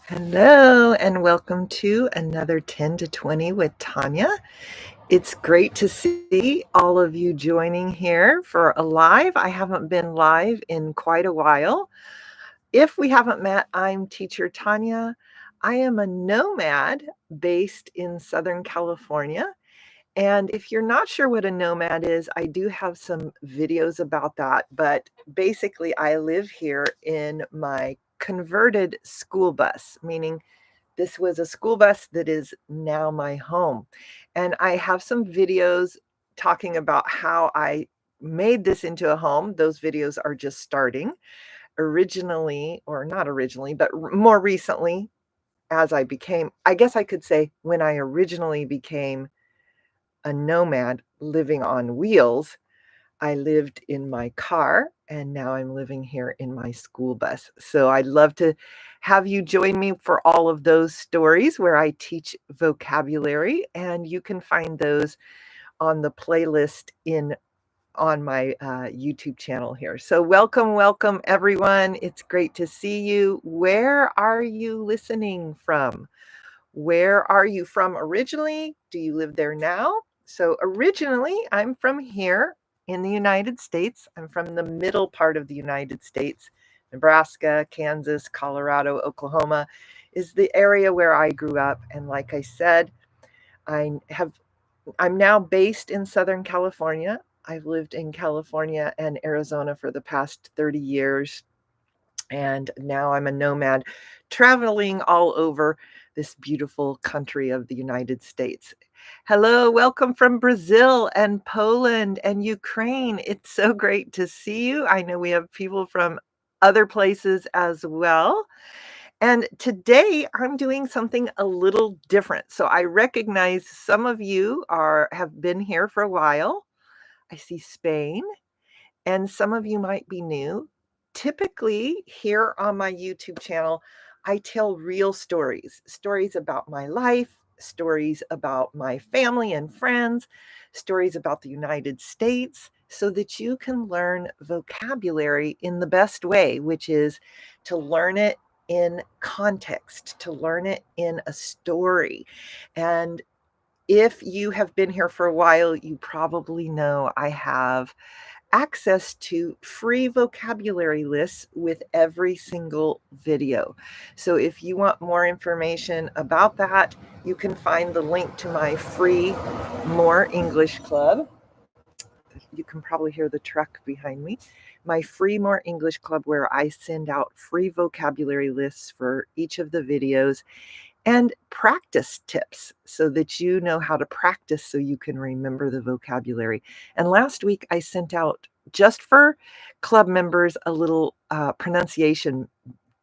Hello, and welcome to another 10 to 20 with Tanya. It's great to see all of you joining here for a live. I haven't been live in quite a while. If we haven't met, I'm teacher Tanya. I am a nomad based in Southern California. And if you're not sure what a nomad is, I do have some videos about that. But basically, I live here in my converted school bus, meaning this was a school bus that is now my home. And I have some videos talking about how I made this into a home. Those videos are just starting. Originally, or not originally, but more recently, as I guess I could say, when I originally became a nomad living on wheels, I lived in my car, and now I'm living here in my school bus. So I'd love to have you join me for all of those stories where I teach vocabulary, and you can find those on the playlist in on my YouTube channel here. So welcome, welcome everyone. It's great to see you. Where are you listening from? Where are you from originally? Do you live there now? So originally, I'm from here in the United States. I'm from the middle part of the United States. Nebraska, Kansas, Colorado, Oklahoma is the area where I grew up. And like I said, I have I'm now based in Southern California. I've lived in California and Arizona for the past 30 years. And now I'm a nomad traveling all over this beautiful country of the United States. Hello, welcome from Brazil and Poland and Ukraine. It's so great to see you. I know we have people from other places as well. And today I'm doing something a little different. So I recognize some of you have been here for a while. I see Spain, and some of you might be new. Typically, here on my YouTube channel, I tell real stories, stories about my life, stories about my family and friends, stories about the United States, so that you can learn vocabulary in the best way, which is to learn it in context, to learn it in a story. And if you have been here for a while, you probably know I have access to free vocabulary lists with every single video. So if you want more information about that, you can find the link to my free More English Club. You can probably hear the truck behind me. My free More English Club, where I send out free vocabulary lists for each of the videos and practice tips so that you know how to practice so you can remember the vocabulary. And last week I sent out, just for club members, a little pronunciation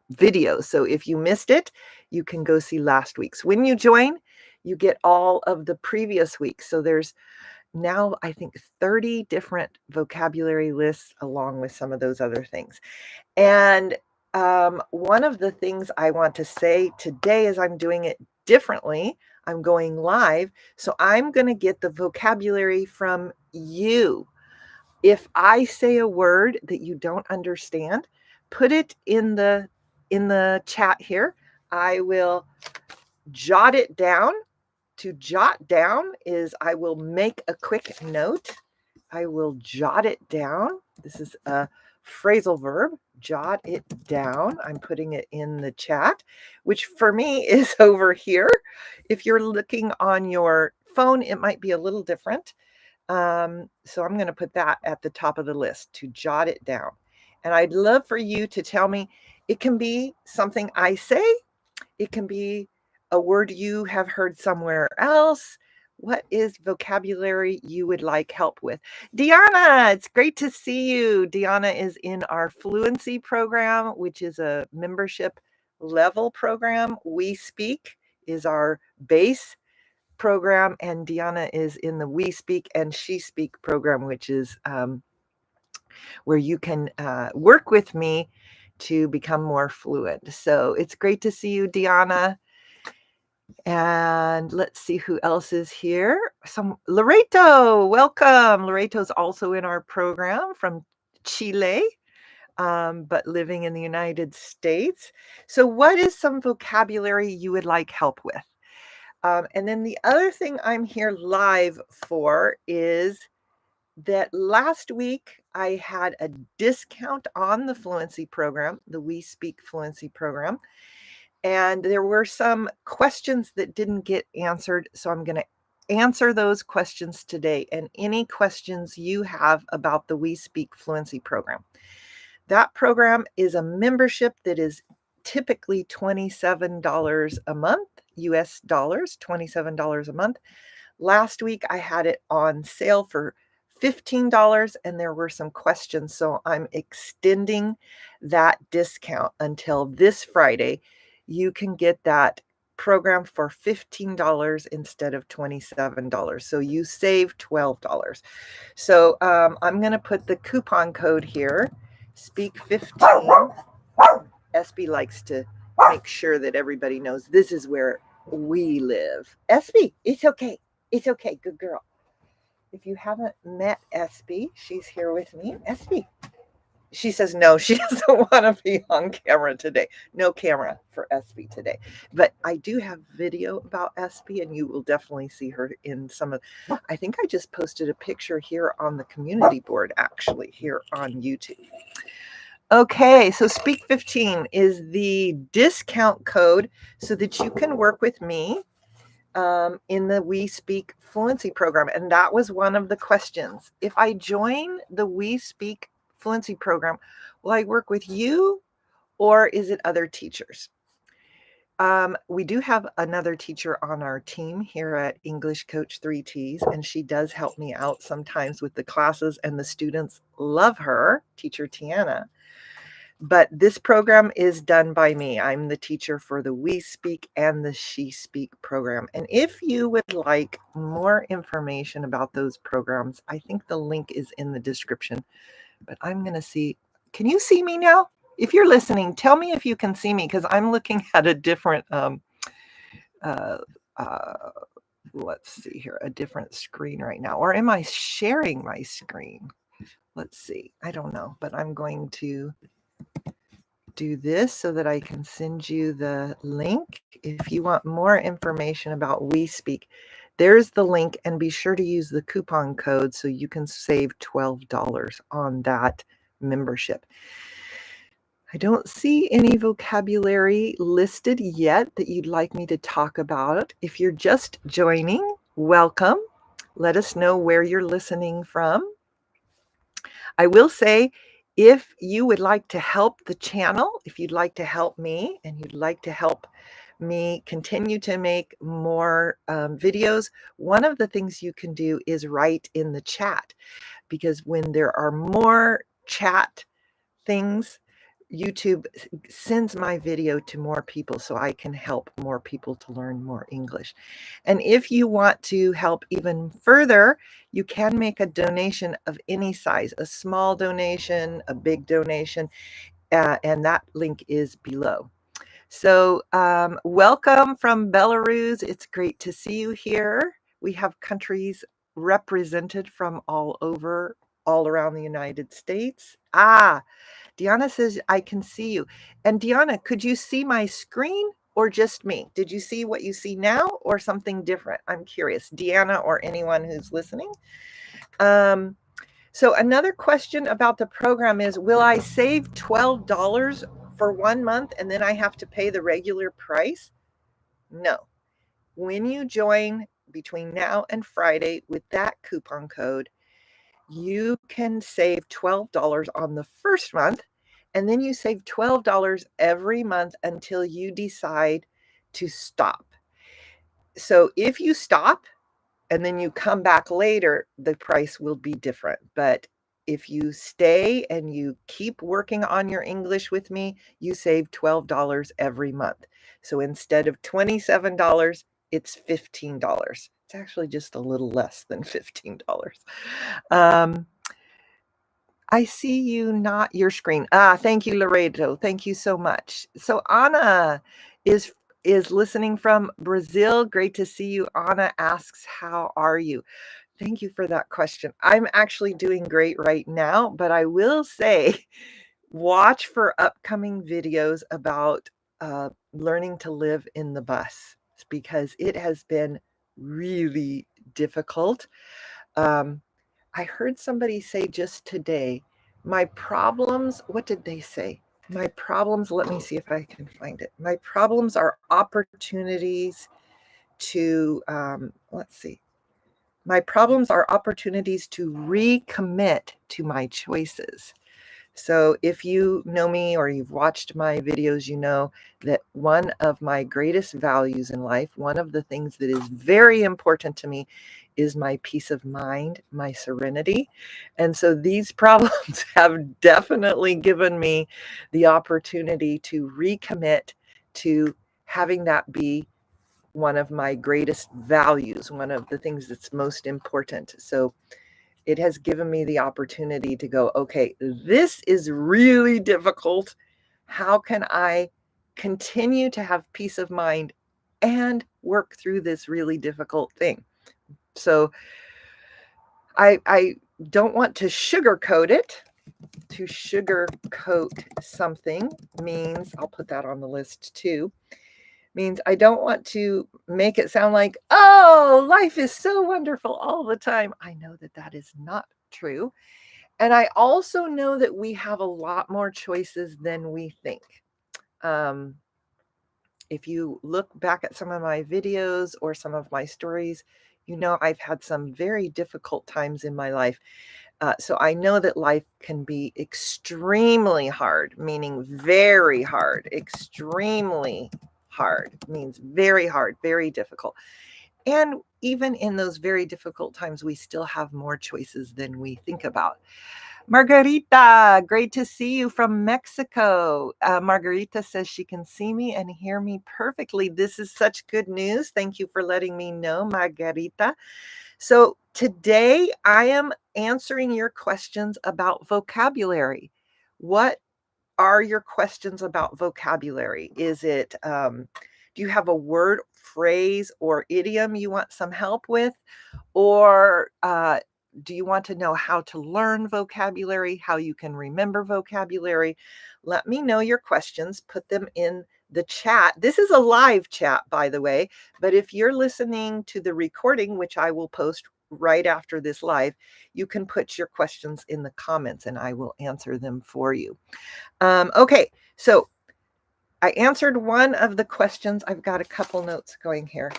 video. So if you missed it, you can go see last week's. When you join, you get all of the previous weeks. So there's now, I think, 30 different vocabulary lists along with some of those other things. And one of the things I want to say today is I'm doing it differently. I'm going live. So I'm going to get the vocabulary from you. If I say a word that you don't understand, put it in the chat here. I will jot it down. To jot down is I will make a quick note. I will jot it down. This is a phrasal verb. Jot it down. I'm putting it in the chat, which for me is over here. If you're looking on your phone, it might be a little different. So I'm going to put that at the top of the list, to jot it down. And I'd love for you to tell me, it can be something I say, it can be a word you have heard somewhere else. What is vocabulary you would like help with? Deanna, it's great to see you. Deanna is in our Fluency program, which is a membership level program. We Speak is our base program, and Deanna is in the We Speak and She Speak program, which is where you can work with me to become more fluent. So it's great to see you, Deanna. And let's see who else is here. Loreto, welcome. Loreto's also in our program from Chile. but living in the United States. So what is some vocabulary you would like help with? And then the other thing I'm here live for is that last week I had a discount on the Fluency program, the We Speak Fluency program. And there were some questions that didn't get answered. So I'm going to answer those questions today and any questions you have about the We Speak Fluency program. That program is a membership that is typically $27 a month, US dollars, $27 a month. Last week I had it on sale for $15 and there were some questions. So I'm extending that discount until this Friday. You can get that program for $15 instead of $27. So you save $12. So I'm going to put the coupon code here, Speak 15. SB likes to make sure that everybody knows this is where we live. SB, it's okay. It's okay. Good girl. If you haven't met SB, she's here with me. SB. She says no, she doesn't want to be on camera today. No camera for SB today. But I do have video about SB, and you will definitely see her in some of. I think I just posted a picture here on the community board, actually, here on YouTube. Okay, so Speak 15 is the discount code so that you can work with me in the We Speak Fluency program. And that was one of the questions. If I join the We Speak Fluency program, will I work with you or is it other teachers? We do have another teacher on our team here at English Coach 3Ts, and she does help me out sometimes with the classes, and the students love her, Teacher Tanya. But this program is done by me. I'm the teacher for the We Speak and the She Speak program. And if you would like more information about those programs, I think the link is in the description. But I'm going to see. Can you see me now? If you're listening, tell me if you can see me, because I'm looking at a different, let's see here, a different screen right now. Or am I sharing my screen? Let's see. I don't know, but I'm going to do this so that I can send you the link. If you want more information about We Speak, there's the link, and be sure to use the coupon code so you can save $12 on that membership. I don't see any vocabulary listed yet that you'd like me to talk about. If you're just joining, welcome. Let us know where you're listening from. I will say, if you would like to help the channel, if you'd like to help me and you'd like to help me continue to make more videos, one of the things you can do is write in the chat, because when there are more chat things, YouTube sends my video to more people so I can help more people to learn more English. And if you want to help even further, you can make a donation of any size, a small donation, a big donation, and that link is below. So welcome from Belarus. It's great to see you here. We have countries represented from all around the United States. Deanna says, I can see you. And Deanna, could you see my screen or just me? Did you see what you see now or something different? I'm curious. Deanna or anyone who's listening. So another question about the program is, will I save $12 for 1 month and then I have to pay the regular price? No. When you join between now and Friday with that coupon code, you can save $12 on the first month, and then you save $12 every month until you decide to stop. So if you stop and then you come back later, the price will be different. But if you stay and you keep working on your English with me, you save $12 every month. So instead of $27, it's $15. It's actually just a little less than $15. I see you, not your screen. Thank you, Laredo. Thank you so much. So Anna is listening from Brazil. Great to see you. Anna asks, how are you? Thank you for that question. I'm actually doing great right now, but I will say watch for upcoming videos about learning to live in the bus because it has been really difficult. Um, I heard somebody say just today, my problems, what did they say? My problems, let me see if I can find it. My problems are opportunities to, let's see. My problems are opportunities to recommit to my choices. So if you know me or you've watched my videos, you know that one of my greatest values in life, one of the things that is very important to me is my peace of mind, my serenity. And so these problems have definitely given me the opportunity to recommit to having that be one of my greatest values, one of the things that's most important. So it has given me the opportunity to go, okay, this is really difficult. How can I continue to have peace of mind and work through this really difficult thing? So I don't want to sugarcoat it. To sugarcoat something means, I'll put that on the list too, means I don't want to make it sound like, oh, life is so wonderful all the time. I know that that is not true. And I also know that we have a lot more choices than we think. Um, if you look back at some of my videos or some of my stories, you know I've had some very difficult times in my life. So I know that life can be extremely hard, meaning very hard. Extremely hard means very hard, very difficult. And even in those very difficult times, we still have more choices than we think about. Margarita, great to see you from Mexico. Margarita says she can see me and hear me perfectly. This is such good news. Thank you for letting me know, Margarita. So today I am answering your questions about vocabulary. What are your questions about vocabulary? Is it, do you have a word, phrase, or idiom you want some help with? Or do you want to know how to learn vocabulary, how you can remember vocabulary? Let me know your questions. Put them in the chat. This is a live chat, by the way, but if you're listening to the recording, which I will post right after this live, you can put your questions in the comments and I will answer them for you. Okay, so I answered one of the questions. I've got a couple notes going here.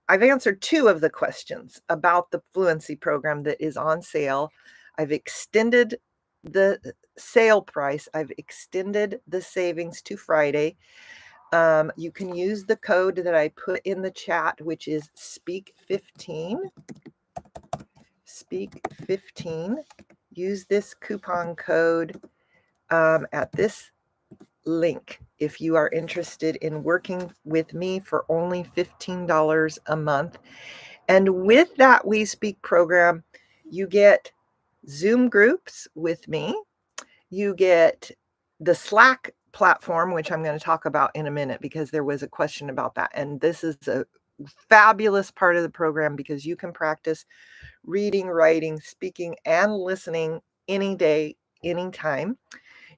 I've answered two of the questions about the Fluency program that is on sale. I've extended the sale price. I've extended the savings to Friday. You can use the code that I put in the chat, which is SPEAK15. SPEAK15. Use this coupon code at this link if you are interested in working with me for only $15 a month. And with that We Speak program, you get Zoom groups with me. You get the Slack platform, which I'm going to talk about in a minute because there was a question about that. And this is a fabulous part of the program because you can practice reading, writing, speaking, and listening any day, anytime.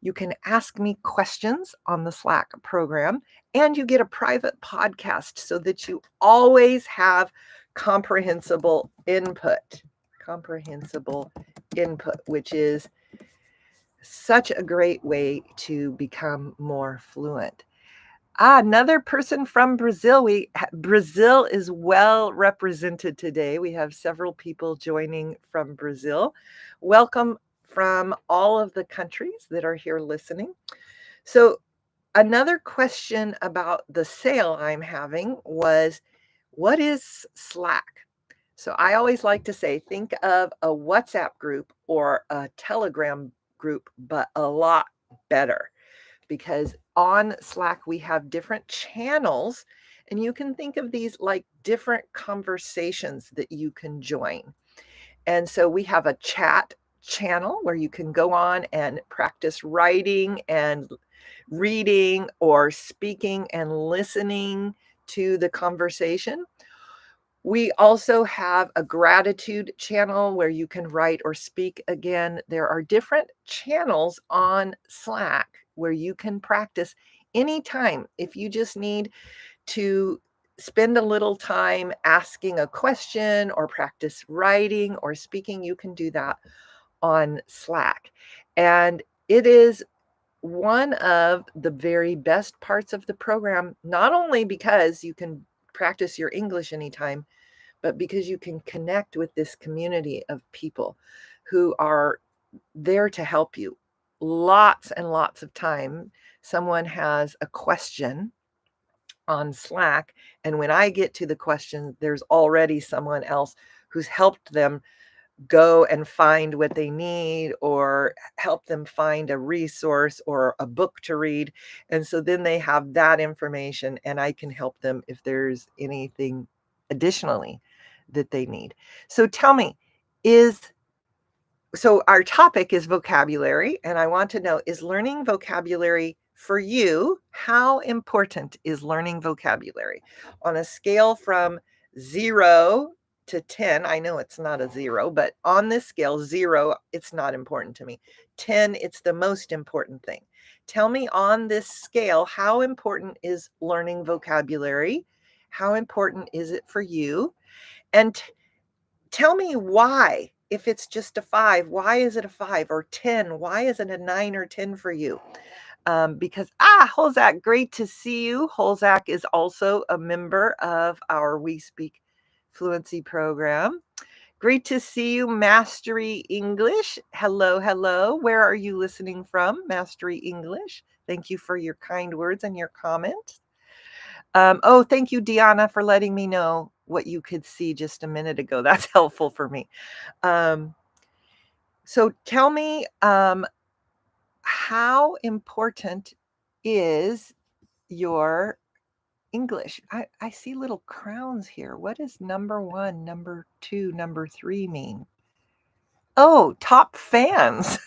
You can ask me questions on the Slack program, and you get a private podcast so that you always have comprehensible input. Comprehensible input, which is such a great way to become more fluent. Another person from Brazil. Brazil is well represented today. We have several people joining from Brazil. Welcome from all of the countries that are here listening. So another question about the sale I'm having was, what is Slack? So I always like to say, think of a WhatsApp group or a Telegram group, but a lot better because on Slack we have different channels and you can think of these like different conversations that you can join. And so we have a chat channel where you can go on and practice writing and reading or speaking and listening to the conversation. We also have a gratitude channel where you can write or speak again. There are different channels on Slack where you can practice anytime. If you just need to spend a little time asking a question or practice writing or speaking, you can do that on Slack. And it is one of the very best parts of the program, not only because you can practice your English anytime, but because you can connect with this community of people who are there to help you. Lots and lots of time, someone has a question on Slack, and when I get to the question, there's already someone else who's helped them go and find what they need or help them find a resource or a book to read. And so then they have that information, and I can help them if there's anything additionally that they need. So tell me, so our topic is vocabulary, and I want to know, is learning vocabulary for you? How important is learning vocabulary? On a scale from 0 to 10, I know it's not a 0, but on this scale, 0, it's not important to me. 10, it's the most important thing. Tell me on this scale, how important is learning vocabulary? How important is it for you? And tell me why. If it's just a 5, why is it a 5 or 10? Why isn't it a 9 or 10 for you? Because, Holzak, great to see you. Holzak is also a member of our We Speak Fluency program. Great to see you, Mastery English. Hello, hello. Where are you listening from, Mastery English? Thank you for your kind words and your comments. Oh, thank you, Deanna, for letting me know what you could see just a minute ago. That's helpful for me. So tell me, how important is your English? I see little crowns here. What does number 1, number 2, number 3 mean? Oh, top fans.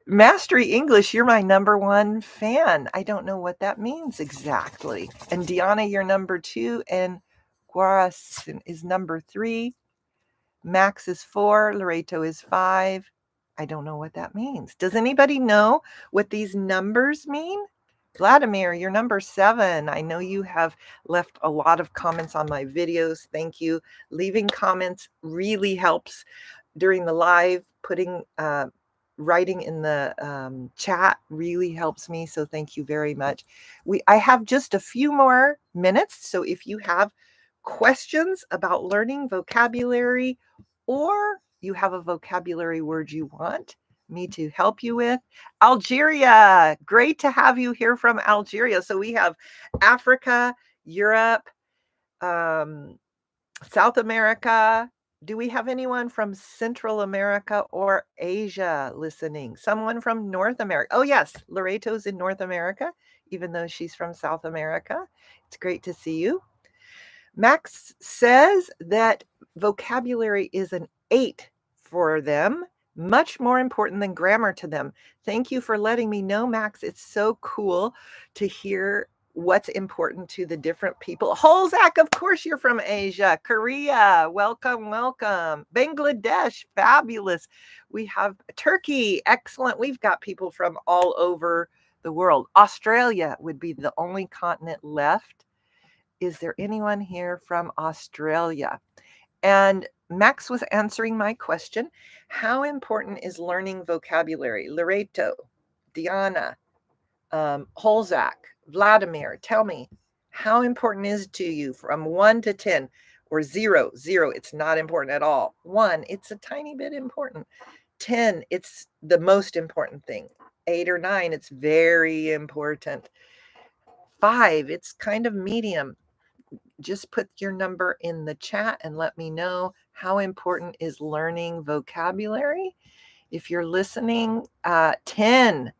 Mastery English, you're my number 1 fan. I don't know what that means exactly. And Deanna, you're number 2, and Guaras is number 3. Max is 4, Loreto is 5. I don't know what that means. Does anybody know what these numbers mean? Vladimir, you're number 7. I know you have left a lot of comments on my videos. Thank you. Leaving comments really helps during the live. Writing in the chat really helps me. So thank you very much. I have just a few more minutes. So if you have questions about learning vocabulary, or you have a vocabulary word you want me to help you with. Algeria, great to have you here from Algeria. So we have Africa, Europe, South America. Do we have anyone from Central America or Asia listening? Someone from North America? Oh, yes, Loreto's in North America, even though she's from South America. It's great to see you. Max says that vocabulary is an 8 for them, much more important than grammar to them. Thank you for letting me know, Max. It's so cool to hear what's important to the different people. Holzak, of course you're from Asia. Korea, welcome, welcome. Bangladesh, fabulous. We have Turkey, excellent. We've got people from all over the world. Australia would be the only continent left. Is there anyone here from Australia? And Max was answering my question. How important is learning vocabulary? Loreto, Diana, Holzak, Vladimir, tell me, how important is it to you from 1 to 10 or 0? 0, it's not important at all. 1, it's a tiny bit important. 10, it's the most important thing. 8 or 9, it's very important. 5, it's kind of medium. Just put your number in the chat and let me know how important is learning vocabulary. If you're listening, 10.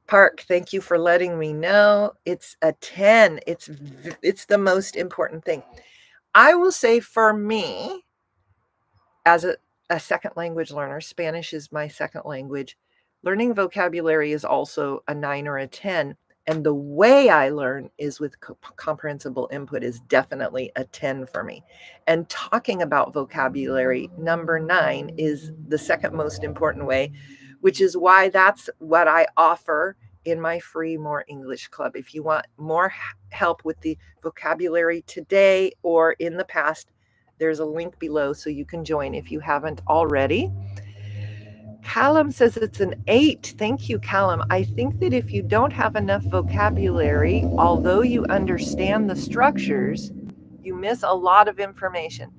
Park, thank you for letting me know. It's a 10. It's the most important thing. I will say for me, as a second language learner, Spanish is my second language. Learning vocabulary is also a 9 or a 10 And the way I learn is with comprehensible input is definitely a 10 for me. And talking about vocabulary, number 9, is the second most important way, which is why that's what I offer in my free More English Club. If you want more help with the vocabulary today or in the past, there's a link below so you can join if you haven't already. Callum says it's an 8. Thank you, Callum. I think that if you don't have enough vocabulary, although you understand the structures, you miss a lot of information.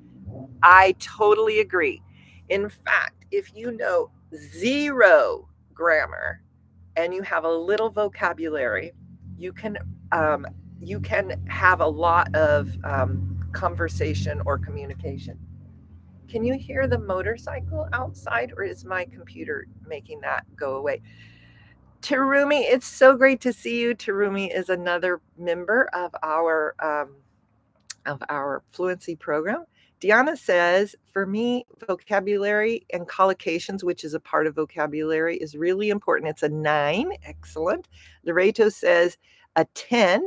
I totally agree. In fact, if you know zero grammar and you have a little vocabulary, you can have a lot of conversation or communication. Can you hear the motorcycle outside, or is my computer making that go away? Terumi, it's so great to see you. Terumi is another member of our Fluency program. Diana says, for me, vocabulary and collocations, which is a part of vocabulary, is really important. It's a 9. Excellent. Loreto says a 10.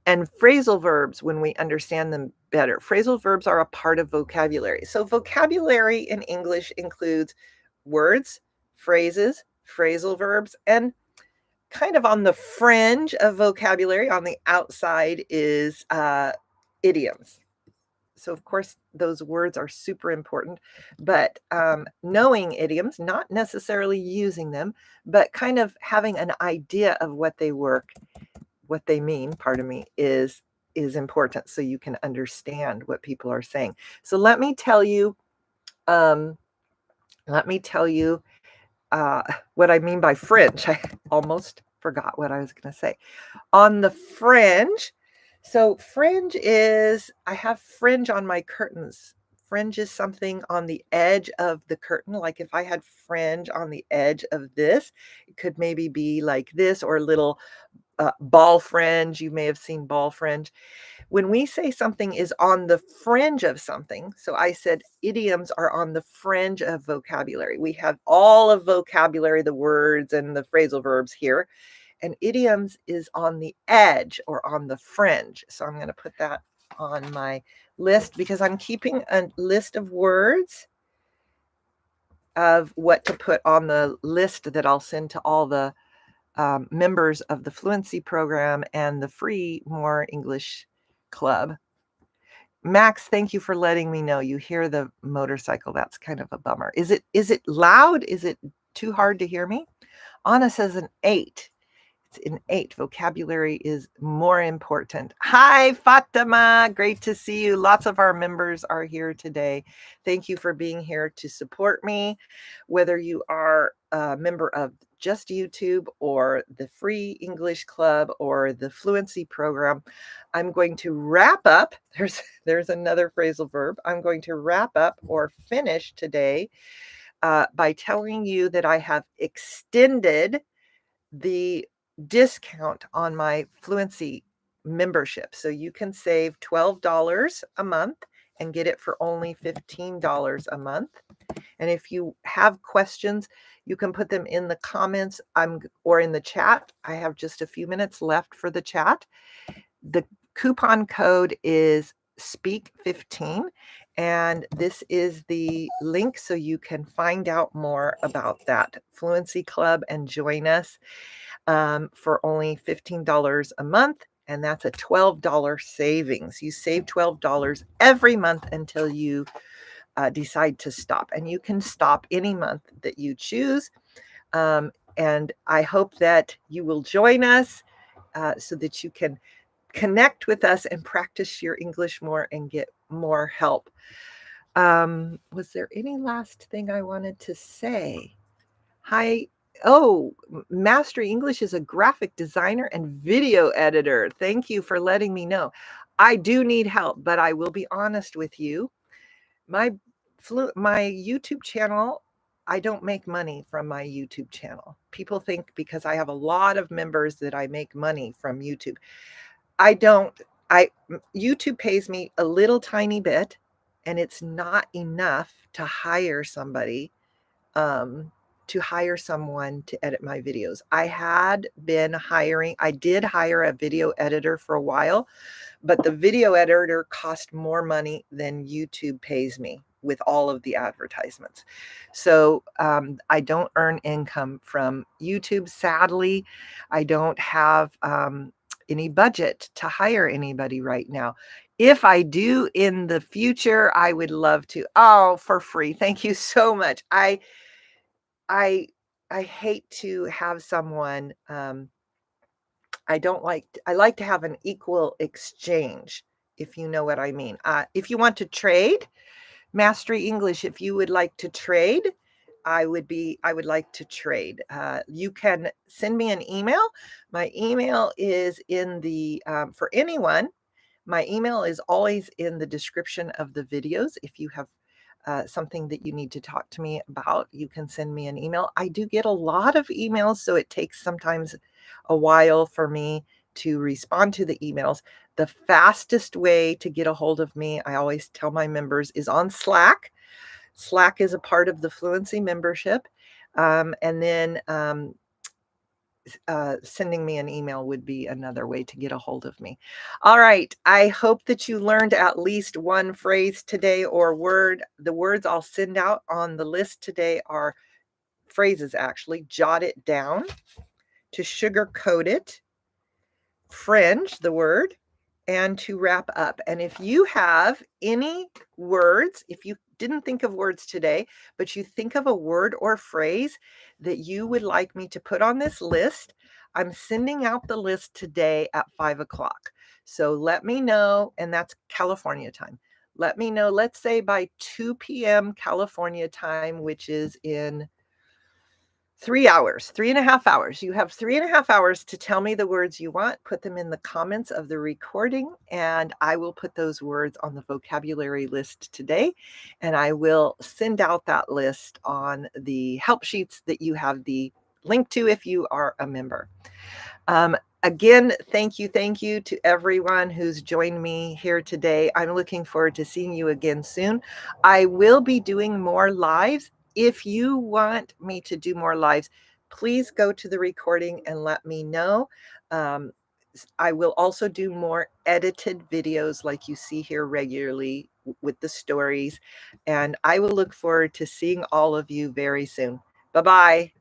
And phrasal verbs, when we understand them better. Phrasal verbs are a part of vocabulary. So vocabulary in English includes words, phrases, phrasal verbs, and kind of on the fringe of vocabulary, on the outside, is idioms. So of course, those words are super important, but knowing idioms, not necessarily using them, but kind of having an idea of what they mean, pardon me, is important so you can understand what people are saying. So let me tell you um, what I mean by fringe. I almost forgot what I was going to say. On the fringe, so fringe is, I have fringe on my curtains. Fringe is something on the edge of the curtain. Like if I had fringe on the edge of this, it could maybe be like this, or a little ball fringe. You may have seen ball fringe. When we say something is on the fringe of something, so I said idioms are on the fringe of vocabulary. We have all of vocabulary, the words and the phrasal verbs here, and idioms is on the edge or on the fringe. So I'm going to put that on my list because I'm keeping a list of words of what to put on the list that I'll send to all the members of the Fluency program and the free More English Club. Max, thank you for letting me know. You hear the motorcycle. That's kind of a bummer. Is it loud? Is it too hard to hear me? Anna says an 8. It's an 8. Vocabulary is more important. Hi, Fatima. Great to see you. Lots of our members are here today. Thank you for being here to support me. Whether you are a member of just YouTube or the Free English Club or the Fluency program, I'm going to wrap up. There's another phrasal verb. I'm going to wrap up or finish today by telling you that I have extended the discount on my Fluency membership. So you can save $12 a month and get it for only $15 a month. And if you have questions, you can put them in the comments or in the chat. I have just a few minutes left for the chat. The coupon code is SPEAK15, and this is the link so you can find out more about that Fluency Club and join us for only $15 a month, and that's a $12 savings. You save $12 every month until you decide to stop, and you can stop any month that you choose. And I hope that you will join us so that you can connect with us and practice your English more and get more help. Was there any last thing I wanted to say? Hi. Oh, Mastery English is a graphic designer and video editor. Thank you for letting me know. I do need help, but I will be honest with you. My YouTube channel, I don't make money from my YouTube channel. People think because I have a lot of members that I make money from YouTube. I don't. YouTube pays me a little tiny bit, and it's not enough to hire somebody to hire someone to edit my videos. I did hire a video editor for a while, but the video editor cost more money than YouTube pays me with all of the advertisements. So I don't earn income from YouTube, sadly. I don't have any budget to hire anybody right now. If I do in the future, I would love to. Oh, for free. Thank you so much. I I hate to have someone I like to have an equal exchange, if you know what I mean. If you want to trade, Mastery English, if you would like to trade, I would like to trade. You can send me an email. My email is in the for anyone. My email is always in the description of the videos. If you have something that you need to talk to me about, you can send me an email. I do get a lot of emails, so it takes sometimes a while for me to respond to the emails. The fastest way to get a hold of me, I always tell my members, is on Slack. Slack is a part of the Fluency membership. And then sending me an email would be another way to get a hold of me. All right. I hope that you learned at least one phrase today or word. The words I'll send out on the list today are phrases, actually. Jot it down. To sugarcoat it. Fringe, the word. And to wrap up. And if you have any words, if you didn't think of words today, but you think of a word or phrase that you would like me to put on this list, I'm sending out the list today at 5 o'clock. So let me know, and that's California time. Let me know, let's say by 2 p.m. California time, which is in 3 hours, 3.5 hours. You have 3.5 hours to tell me the words you want. Put them in the comments of the recording, and I will put those words on the vocabulary list today. And I will send out that list on the help sheets that you have the link to if you are a member. Again, thank you to everyone who's joined me here today. I'm looking forward to seeing you again soon. I will be doing more lives. If you want me to do more lives, please go to the recording and let me know. I will also do more edited videos like you see here regularly with the stories. And I will look forward to seeing all of you very soon. Bye-bye.